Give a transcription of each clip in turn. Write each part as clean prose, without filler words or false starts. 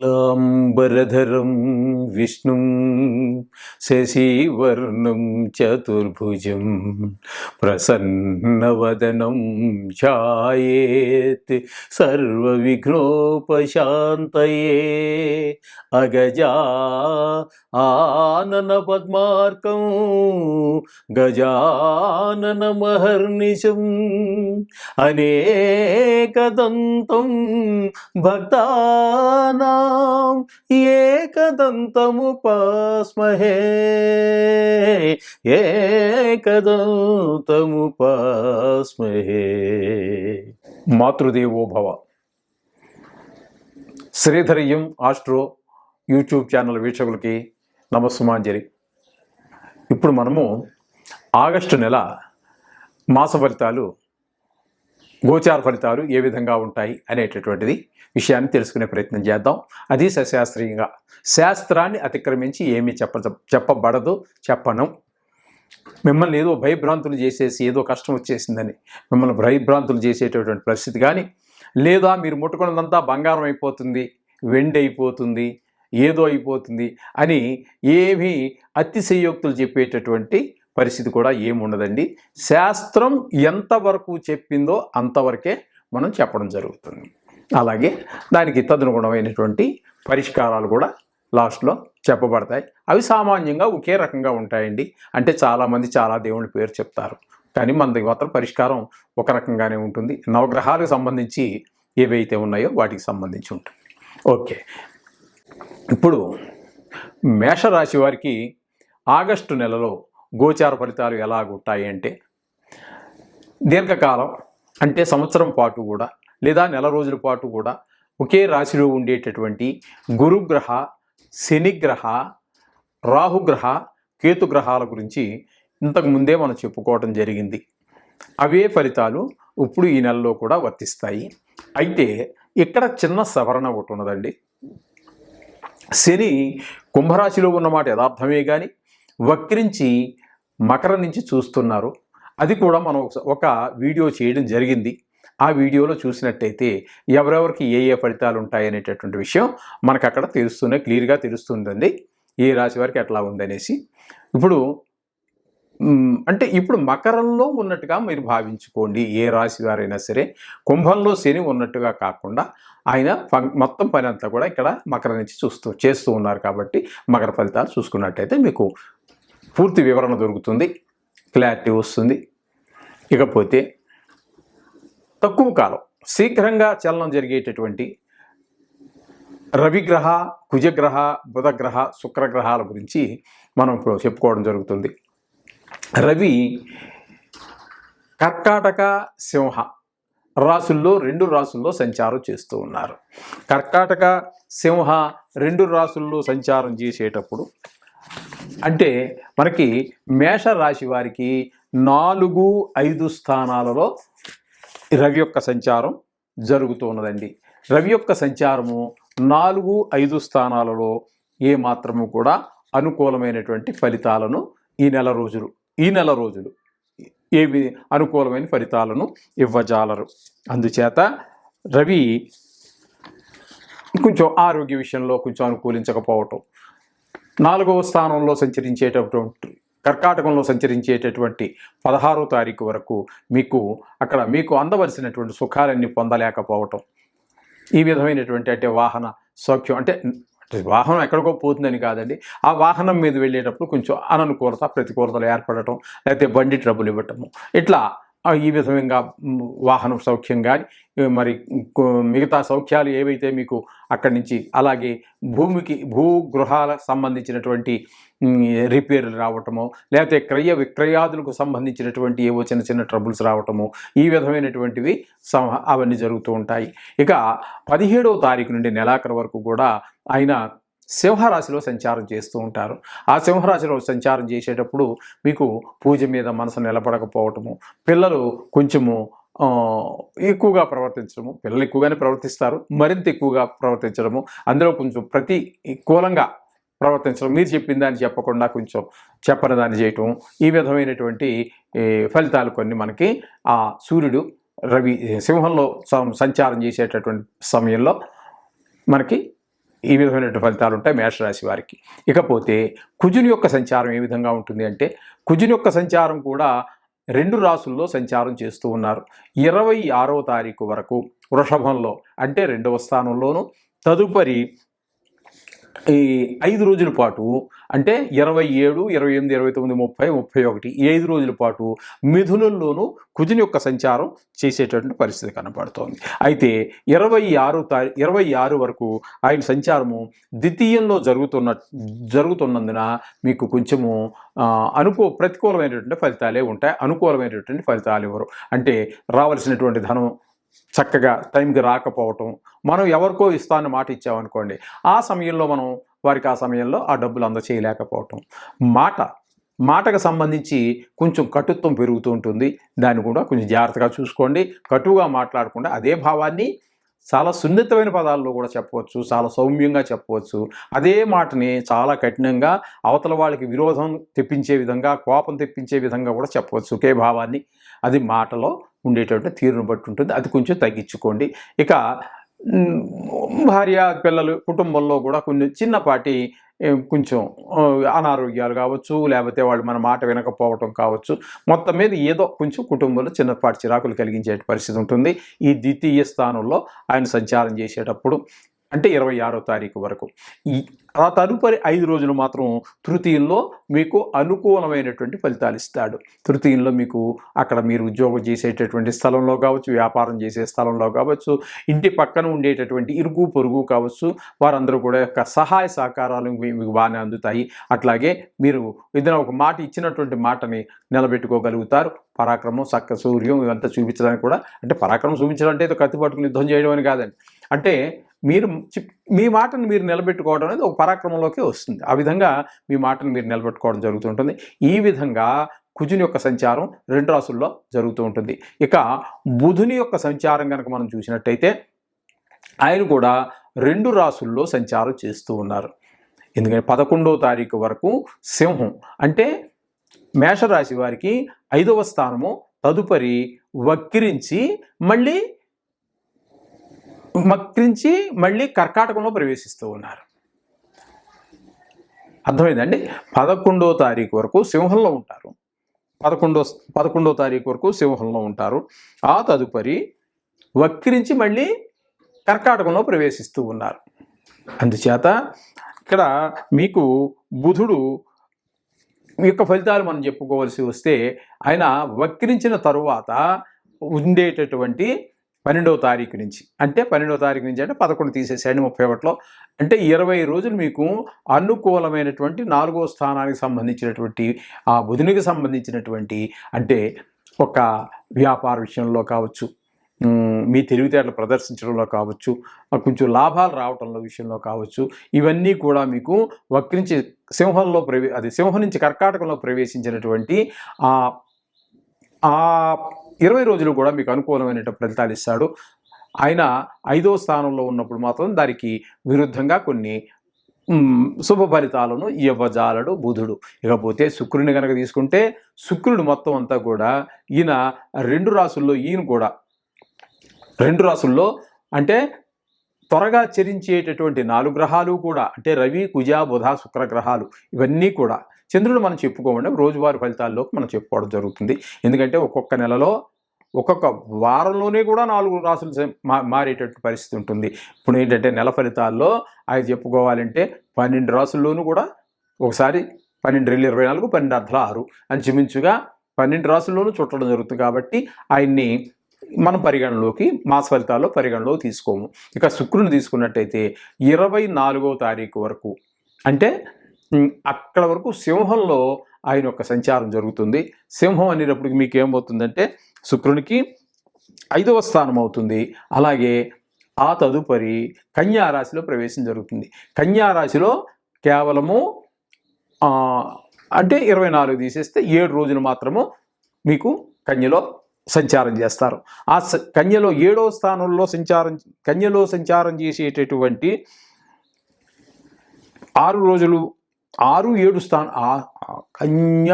లాంబరధరం విష్ణుం శశివర్ణం చతుర్భుజం ప్రసన్నవదనం ఛాయేత్ సర్వవిఘ్నోపశాంతయే అగజా ఆనన పద్మార్కం గజాననమహర్నిశం అనేకదంతం భక్తానాం ఏకదంతముపాస్మహే ఏకదంతముపాస్మహే. మాతృదేవో భవ. శ్రీధరియం ఆస్ట్రో యూట్యూబ్ ఛానల్ వీక్షకులకి నమస్సుమాంజలి. ఇప్పుడు మనము ఆగస్టు నెల మాస ఫలితాలు, గోచార ఫలితాలు ఏ విధంగా ఉంటాయి అనేటటువంటిది విషయాన్ని తెలుసుకునే ప్రయత్నం చేద్దాం. అది సశాస్త్రీయంగా, శాస్త్రాన్ని అతిక్రమించి ఏమీ చెప్పబడదు, చెప్పను. మిమ్మల్ని ఏదో భయభ్రాంతులు చేసేసి ఏదో కష్టం వచ్చేసిందని మిమ్మల్ని భయభ్రాంతులు చేసేటటువంటి పరిస్థితి కానీ, లేదా మీరు ముట్టుకున్నదంతా బంగారం అయిపోతుంది, వెండి అయిపోతుంది, ఏదో అయిపోతుంది అని ఏమీ అతిశయోక్తులు చెప్పేటటువంటి పరిస్థితి కూడా ఏముండదండి. శాస్త్రం ఎంతవరకు చెప్పిందో అంతవరకే మనం చెప్పడం జరుగుతుంది. అలాగే దానికి తదనుగుణమైనటువంటి పరిష్కారాలు కూడా లాస్ట్లో చెప్పబడతాయి. అవి సామాన్యంగా ఒకే రకంగా ఉంటాయండి. అంటే చాలామంది చాలా దేవుళ్ళ పేరు చెప్తారు, కానీ మన మాత్రం పరిష్కారం ఒక రకంగానే ఉంటుంది. నవగ్రహాలకు సంబంధించి ఏవైతే ఉన్నాయో వాటికి సంబంధించి ఉంటుంది. ఓకే, ఇప్పుడు మేషరాశి వారికి ఆగస్టు నెలలో గోచార ఫలితాలు ఎలాగుంటాయి అంటే, దీర్ఘకాలం అంటే సంవత్సరం పాటు కూడా లేదా నెల రోజుల పాటు కూడా ఒకే రాశిలో ఉండేటటువంటి గురుగ్రహ, శనిగ్రహ, రాహుగ్రహ, కేతుగ్రహాల గురించి ఇంతకుముందే మనం చెప్పుకోవటం జరిగింది. అవే ఫలితాలు ఇప్పుడు ఈ నెలలో కూడా వర్తిస్తాయి. అయితే ఇక్కడ చిన్న సవరణ ఒకటి ఉన్నదండి. శని కుంభరాశిలో ఉన్నమాట యథార్థమే కానీ వక్రించి మకర నుంచి చూస్తున్నారు. అది కూడా మనం ఒక వీడియో చేయడం జరిగింది. ఆ వీడియోలో చూసినట్టయితే ఎవరెవరికి ఏ ఏ ఫలితాలు ఉంటాయి అనేటటువంటి విషయం మనకు అక్కడ క్లియర్గా తెలుస్తుందండి, ఏ రాశి వారికి ఎట్లా ఉందనేసి. ఇప్పుడు అంటే ఇప్పుడు మకరంలో ఉన్నట్టుగా మీరు భావించుకోండి. ఏ రాశి వారైనా సరే కుంభంలో శని ఉన్నట్టుగా కాకుండా ఆయన మొత్తం పని అంతా కూడా ఇక్కడ మకరం నుంచి చేస్తూ ఉన్నారు. కాబట్టి మకర ఫలితాలు చూసుకున్నట్టయితే మీకు పూర్తి వివరణ దొరుకుతుంది, క్లారిటీ వస్తుంది. ఇకపోతే తక్కువ కాలం శీఘ్రంగా చలనం జరిగేటటువంటి రవిగ్రహ, కుజగ్రహ, బుధగ్రహ, శుక్రగ్రహాల గురించి మనం ఇప్పుడు చెప్పుకోవడం జరుగుతుంది. రవి కర్కాటక, సింహ రాసుల్లో 2 రాసుల్లో సంచారం చేస్తూ ఉన్నారు. కర్కాటక, సింహ 2 రాసుల్లో సంచారం చేసేటప్పుడు అంటే మనకి మేషరాశి వారికి 4, 5 స్థానాలలో రవి యొక్క సంచారం జరుగుతూ ఉన్నదండి. రవి యొక్క సంచారము 4, 5 స్థానాలలో ఏ మాత్రము కూడా అనుకూలమైనటువంటి ఫలితాలను ఈ నెల రోజులు ఏవి అనుకూలమైన ఫలితాలను ఇవ్వజాలరు. అందుచేత రవి కొంచెం ఆరోగ్య విషయంలో కొంచెం అనుకూలించకపోవటం, 4వ స్థానంలో సంచరించేటటువంటి కర్కాటకంలో సంచరించేటటువంటి 16వ తారీఖు వరకు మీకు అందవలసినటువంటి సుఖాలన్నీ పొందలేకపోవటం, ఈ విధమైనటువంటి అంటే వాహన సౌఖ్యం అంటే వాహనం ఎక్కడికో పోతుందని కాదండి, ఆ వాహనం మీద వెళ్ళేటప్పుడు కొంచెం అననుకూలత, ప్రతికూలతలు ఏర్పడటం, లేకపోతే బండి ట్రబుల్ ఇవ్వటము, ఇట్లా ఈ విధంగా వాహనం సౌఖ్యం కానీ మరి మిగతా సౌఖ్యాలు ఏవైతే మీకు అక్కడి నుంచి, అలాగే భూగృహాలకు సంబంధించినటువంటి రిపేర్లు రావటము, లేకపోతే క్రయ విక్రయాదులకు సంబంధించినటువంటి ఏవో చిన్న చిన్న ట్రబుల్స్ రావటము, ఈ విధమైనటువంటివి అవన్నీ జరుగుతూ ఉంటాయి. ఇక 17వ తారీఖు నుండి నెలాఖరు వరకు కూడా ఆయన సింహరాశిలో సంచారం చేస్తూ ఉంటారు. ఆ సింహరాశిలో సంచారం చేసేటప్పుడు మీకు పూజ మీద మనసు నిలబడకపోవటము, పిల్లలు కొంచెము ఎక్కువగా ప్రవర్తించడము, పిల్లలు ఎక్కువగానే ప్రవర్తిస్తారు, మరింత ఎక్కువగా ప్రవర్తించడము, అందులో కొంచెం ప్రతికూలంగా ప్రవర్తించడం, మీరు చెప్పిన దాన్ని చెప్పకుండా కొంచెం చెప్పని దాన్ని చేయటం, ఈ విధమైనటువంటి ఫలితాలు కొన్ని మనకి ఆ సూర్యుడు రవి సింహంలో సంచారం చేసేటటువంటి సమయంలో మనకి ఈ విధమైనటువంటి ఫలితాలు ఉంటాయి మేషరాశి వారికి. ఇకపోతే కుజుని యొక్క సంచారం ఏ విధంగా ఉంటుంది అంటే, కుజుని యొక్క సంచారం కూడా 2 రాసుల్లో సంచారం చేస్తూ ఉన్నారు. 26వ తారీఖు వరకు వృషభంలో అంటే 2వ స్థానంలోను, తదుపరి ఈ 5 రోజుల పాటు అంటే 27, 28, 29, 30, 31 ఈ 5 రోజుల పాటు మిథునంలోనూ కుజుని యొక్క సంచారం చేసేటటువంటి పరిస్థితి కనపడుతోంది. అయితే 26 వరకు ఆయన సంచారము ద్వితీయంలో జరుగుతున్నందున మీకు కొంచెము ప్రతికూలమైనటువంటి ఫలితాలే ఉంటాయి. అనుకూలమైనటువంటి ఫలితాలు ఇవ్వరు. అంటే రావాల్సినటువంటి ధనం చక్కగా టైంకి రాకపోవటం, మనం ఎవరికో ఇస్తానని మాట ఇచ్చామనుకోండి, ఆ సమయంలో మనం వారికి ఆ సమయంలో ఆ డబ్బులు అందచేయలేకపోవటం, మాటకు సంబంధించి కొంచెం కటుత్వం పెరుగుతూ ఉంటుంది. దాన్ని కూడా కొంచెం జాగ్రత్తగా చూసుకోండి. కటువుగా మాట్లాడకుండా అదే భావాన్ని చాలా సున్నితమైన పదాల్లో కూడా చెప్పవచ్చు, చాలా సౌమ్యంగా చెప్పవచ్చు. అదే మాటని చాలా కఠినంగా అవతల వాళ్ళకి విరోధం తెప్పించే విధంగా, కోపం తెప్పించే విధంగా కూడా చెప్పవచ్చు. ఒకే భావాన్ని అది మాటలో ఉండేటువంటి తీరును బట్టి ఉంటుంది. అది కొంచెం తగ్గించుకోండి. ఇక భార్య పిల్లలు కుటుంబంలో కూడా కొన్ని చిన్నపాటి కొంచెం అనారోగ్యాలు కావచ్చు, లేకపోతే వాళ్ళు మన మాట వినకపోవటం కావచ్చు, మొత్తం మీద ఏదో కొంచెం కుటుంబంలో చిన్నపాటి చిరాకులు కలిగించే పరిస్థితి ఉంటుంది ఈ ద్వితీయ స్థానంలో ఆయన సంచారం చేసేటప్పుడు. అంటే 26వ తారీఖు వరకు. ఆ తదుపరి 5 రోజులు మాత్రం తృతీయంలో మీకు అనుకూలమైనటువంటి ఫలితాలు ఇస్తాడు. తృతీయంలో మీకు అక్కడ మీరు ఉద్యోగం చేసేటటువంటి స్థలంలో కావచ్చు, వ్యాపారం చేసే స్థలంలో కావచ్చు, ఇంటి పక్కన ఉండేటటువంటి ఇరుగు పొరుగు కావచ్చు, వారందరూ కూడా యొక్క సహాయ సహకారాలు మీకు బాగానే అందుతాయి. అట్లాగే మీరు ఏదైనా ఒక మాట ఇచ్చినటువంటి మాటని నిలబెట్టుకోగలుగుతారు. పరాక్రమం, సూర్యం ఇవంతా చూపించడానికి కూడా, అంటే పరాక్రమం చూపించడం అంటే కత్తి పట్టుకుని యుద్ధం చేయడం అని కాదండి. అంటే మీరు మీ మాటను మీరు నిలబెట్టుకోవడం అనేది ఒక పరాక్రమంలోకి వస్తుంది. ఆ విధంగా మీ మాటను మీరు నిలబెట్టుకోవడం జరుగుతుంటుంది. ఈ విధంగా కుజుని యొక్క సంచారం 2 రాసుల్లో జరుగుతూ ఉంటుంది. ఇక బుధుని యొక్క సంచారం కనుక మనం చూసినట్టయితే ఆయన కూడా 2 రాసుల్లో సంచారం చేస్తూ ఉన్నారు. ఎందుకంటే 11వ తారీఖు వరకు సింహం అంటే మేషరాశి వారికి 5వ స్థానము, తదుపరి వక్రించి మళ్ళీ కర్కాటకంలో ప్రవేశిస్తూ ఉన్నారు. అర్థమైందండి? 11వ తారీఖు వరకు సింహంలో ఉంటారు. 11వ తారీఖు వరకు సింహంలో ఉంటారు. ఆ తదుపరి వక్రించి మళ్ళీ కర్కాటకంలో ప్రవేశిస్తూ ఉన్నారు. అందుచేత ఇక్కడ మీకు బుధుడు యొక్క ఫలితాలు మనం చెప్పుకోవాల్సి వస్తే, ఆయన వక్రించిన తరువాత ఉండేటటువంటి 12వ తారీఖు నుంచి అంటే 11 తీసేసాడు 31లో, అంటే 20 రోజులు మీకు అనుకూలమైనటువంటి 4వ స్థానానికి సంబంధించినటువంటి ఆ బుధునికి సంబంధించినటువంటి, అంటే ఒక వ్యాపార విషయంలో కావచ్చు, మీ తెలివితేటలు ప్రదర్శించడంలో కావచ్చు, కొంచెం లాభాలు రావటంలో విషయంలో కావచ్చు, ఇవన్నీ కూడా మీకు వక్రించి సింహం నుంచి కర్కాటకంలో ప్రవేశించినటువంటి ఆ 20 రోజులు కూడా మీకు అనుకూలమైన ఫలితాలు ఇస్తాడు. ఆయన 5వ స్థానంలో ఉన్నప్పుడు మాత్రం దానికి విరుద్ధంగా కొన్ని శుభ ఫలితాలను ఇవ్వజాలడు బుధుడు. ఇకపోతే శుక్రుని కనుక తీసుకుంటే, శుక్రుడు మొత్తం అంతా కూడా ఈయన 2 రాసుల్లో, ఈయన కూడా 2 రాసుల్లో అంటే త్వరగా చరించేటటువంటి 4 గ్రహాలు కూడా, అంటే రవి, కుజ, బుధ, శుక్ర గ్రహాలు ఇవన్నీ కూడా, చంద్రుడు మనం చెప్పుకోమంటే రోజువారీ ఫలితాల్లోకి మనం చెప్పుకోవడం జరుగుతుంది. ఎందుకంటే ఒక్కొక్క నెలలో ఒక్కొక్క వారంలోనే కూడా 4 రాసులు మారేటటువంటి పరిస్థితి ఉంటుంది. ఇప్పుడు ఏంటంటే నెల ఫలితాల్లో అవి చెప్పుకోవాలంటే 12 రాసుల్లోనూ కూడా ఒకసారి 12/24, 12/6 అని జిమించుగా 12 రాసుల్లోనూ చుట్టడం జరుగుతుంది. కాబట్టి ఆయన్ని మనం పరిగణలోకి మాస ఫలితాల్లో పరిగణలోకి తీసుకోము. ఇక శుక్రుని తీసుకున్నట్టయితే 24వ తారీఖు వరకు, అంటే అక్కడ వరకు సింహంలో ఆయన యొక్క సంచారం జరుగుతుంది. సింహం అనేటప్పటికి మీకు ఏమవుతుందంటే శుక్రునికి 5వ స్థానం అవుతుంది. అలాగే ఆ తదుపరి కన్యా రాశిలో ప్రవేశం జరుగుతుంది. కన్యా రాశిలో కేవలము అంటే 24 తీసేస్తే 7 రోజులు మాత్రము మీకు కన్యలో సంచారం చేస్తారు. ఆ కన్యలో 7వ స్థానంలో కన్యలో సంచారం చేసేటటువంటి 6 రోజులు 6, 7 స్థానం కన్య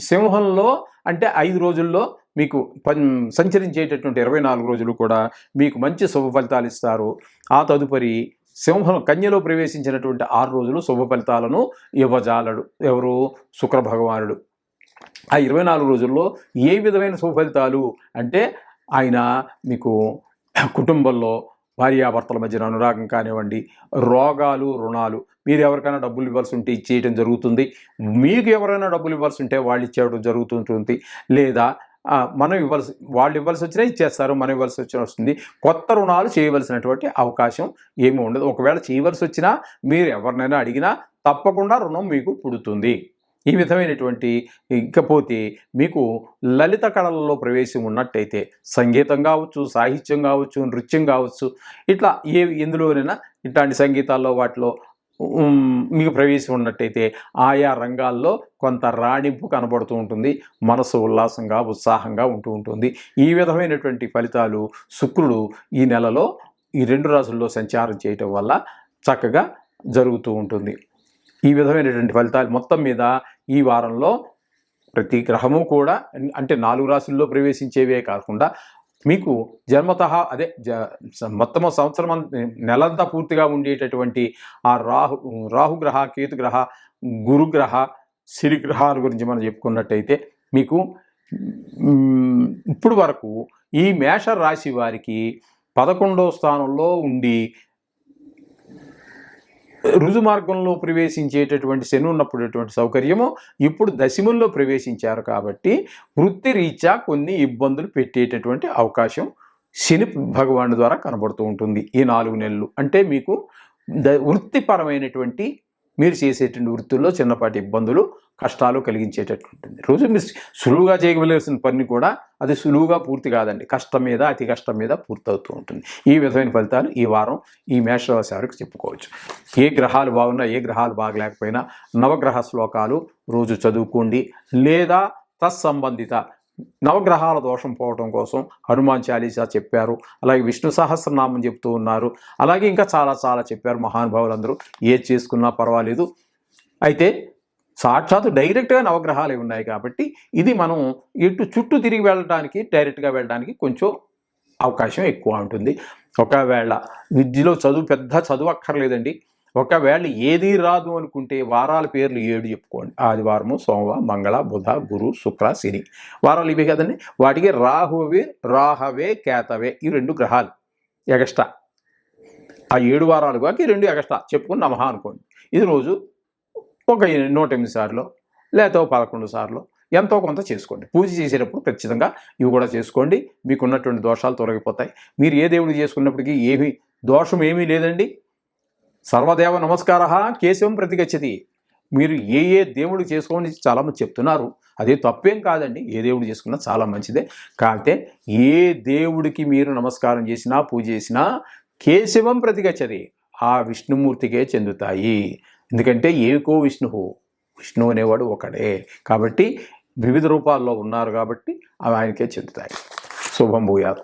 సింహంలో అంటే 5 రోజుల్లో మీకు సంచరించేటటువంటి 24 రోజులు కూడా మీకు మంచి శుభ ఫలితాలు ఇస్తారు. ఆ తదుపరి సింహం కన్యలో ప్రవేశించినటువంటి 6 రోజులు శుభ ఫలితాలను ఇవ్వజాలడు ఎవరు? శుక్ర భగవానుడు. ఆ 24 రోజుల్లో ఏ విధమైన శుభ ఫలితాలు అంటే ఆయన మీకు కుటుంబంలో భార్యాభర్తల మధ్యన అనురాగం కానివ్వండి, రోగాలు, రుణాలు, మీరు ఎవరికైనా డబ్బులు ఇవ్వాల్సి ఉంటే ఇచ్చేయడం జరుగుతుంది. మీకు ఎవరైనా డబ్బులు ఇవ్వాల్సి ఉంటే వాళ్ళు ఇచ్చేయడం జరుగుతుంటుంది. లేదా వాళ్ళు ఇవ్వాల్సి వచ్చినా ఇచ్చేస్తారు, మనం ఇవ్వాల్సి వచ్చినా వస్తుంది. కొత్త రుణాలు చేయవలసినటువంటి అవకాశం ఏమీ ఉండదు. ఒకవేళ చేయవలసి వచ్చినా మీరు ఎవరినైనా అడిగినా తప్పకుండా రుణం మీకు పుడుతుంది. ఈ విధమైనటువంటి ఇకపోతే మీకు లలిత కళలలో ప్రవేశం ఉన్నట్టయితే సంగీతం కావచ్చు, సాహిత్యం కావచ్చు, నృత్యం కావచ్చు, ఇట్లా ఎందులోనైనా ఇట్లాంటి సంగీతాల్లో వాటిలో మీకు ప్రవేశం ఉన్నట్టయితే ఆయా రంగాల్లో కొంత రాణింపు కనబడుతూ ఉంటుంది. మనసు ఉల్లాసంగా, ఉత్సాహంగా ఉంటుంది. ఈ విధమైనటువంటి ఫలితాలు శుక్రుడు ఈ నెలలో ఈ 2 రాశుల్లో సంచారం చేయటం వల్ల చక్కగా జరుగుతూ ఉంటుంది. ఈ విధమైనటువంటి ఫలితాలు మొత్తం మీద ఈ వారంలో ప్రతి గ్రహము కూడా అంటే 4 రాశుల్లో ప్రవేశించేవే కాకుండా మీకు జన్మతః మొత్తం సంవత్సరం నెలంతా పూర్తిగా ఉండేటటువంటి ఆ రాహుగ్రహ, కేతుగ్రహ, గురుగ్రహ, శని గ్రహాల గురించి మనం చెప్పుకున్నట్టయితే మీకు ఇప్పుడు వరకు ఈ మేష రాశి వారికి 11వ స్థానంలో ఉండి రుజు మార్గంలో ప్రవేశించేటటువంటి శని ఉన్నప్పుడు సౌకర్యము ఇప్పుడు దశమంలో ప్రవేశించారు కాబట్టి వృత్తి రీత్యా కొన్ని ఇబ్బందులు పెట్టేటటువంటి అవకాశం శని భగవాను ద్వారా కనబడుతూ ఉంటుంది ఈ 4 నెలలు. అంటే మీకు వృత్తిపరమైనటువంటి మీరు చేసేటువంటి వృత్తుల్లో చిన్నపాటి ఇబ్బందులు, కష్టాలు కలిగించేటటువంటి రోజు మీరు సులువుగా చేయవలసిన పని కూడా అది సులువుగా పూర్తి కాదండి. కష్టం మీద, అతి కష్టం మీద పూర్తవుతూ ఉంటుంది. ఈ విధమైన ఫలితాలు ఈ వారం ఈ మేషరాశి వారికి చెప్పుకోవచ్చు. ఏ గ్రహాలు బాగున్నా, ఏ గ్రహాలు బాగలేకపోయినా నవగ్రహ శ్లోకాలు రోజు చదువుకోండి. లేదా తత్సంబంధిత నవగ్రహాల దోషం పోవటం కోసం హనుమాన్ చాలీసా చెప్పారు. అలాగే విష్ణు సహస్రనామం చెప్తూ ఉన్నారు. అలాగే ఇంకా చాలా చెప్పారు మహానుభావులందరూ. ఏది చేసుకున్నా పర్వాలేదు. అయితే సాక్షాత్తు డైరెక్ట్గా నవగ్రహాలే ఉన్నాయి కాబట్టి ఇది మనం చుట్టూ తిరిగి వెళ్ళడానికి, డైరెక్ట్గా వెళ్ళడానికి కొంచెం అవకాశం ఎక్కువ ఉంటుంది. ఒకవేళ విద్యలో పెద్ద చదువు అక్కర్లేదండి. ఒకవేళ ఏది రాదు అనుకుంటే వారాల పేర్లు 7 చెప్పుకోండి. ఆదివారము, సోమవారం, మంగళ, బుధ, గురు, శుక్ర, శని వారాలు ఇవే కదండి. వాటికి రాహవే, కేతవే ఈ 2 గ్రహాలు ఎగస్ట్రా. ఆ 7 వారాలు కాక 2 ఎగస్ట్రా చెప్పుకుని నమః అనుకోండి. ఇది రోజు ఒక 108 సార్లు లేకపోతే 11 సార్లు ఎంతో కొంత చేసుకోండి. పూజ చేసేటప్పుడు ఖచ్చితంగా ఇవి కూడా చేసుకోండి. మీకున్నటువంటి దోషాలు తొలగిపోతాయి. మీరు ఏ దేవుడు చేసుకున్నప్పటికీ దోషం ఏమీ లేదండి. సర్వదేవ నమస్కార కేశవం ప్రతిగచ్చతి. మీరు ఏ దేవుడు చేసుకోమని చాలామంది చెప్తున్నారు. అదే తప్పేం కాదండి. ఏ దేవుడు చేసుకున్నా చాలా మంచిదే. కాకపోతే ఏ దేవుడికి మీరు నమస్కారం చేసినా, పూజ చేసినా కేశవం ప్రతిగచ్చతి ఆ విష్ణుమూర్తికే చెందుతాయి. ఎందుకంటే ఏకో విష్ణువు అనేవాడు ఒకడే. కాబట్టి వివిధ రూపాల్లో ఉన్నారు కాబట్టి అవి ఆయనకే చెందుతాయి. శుభం భూయాత్.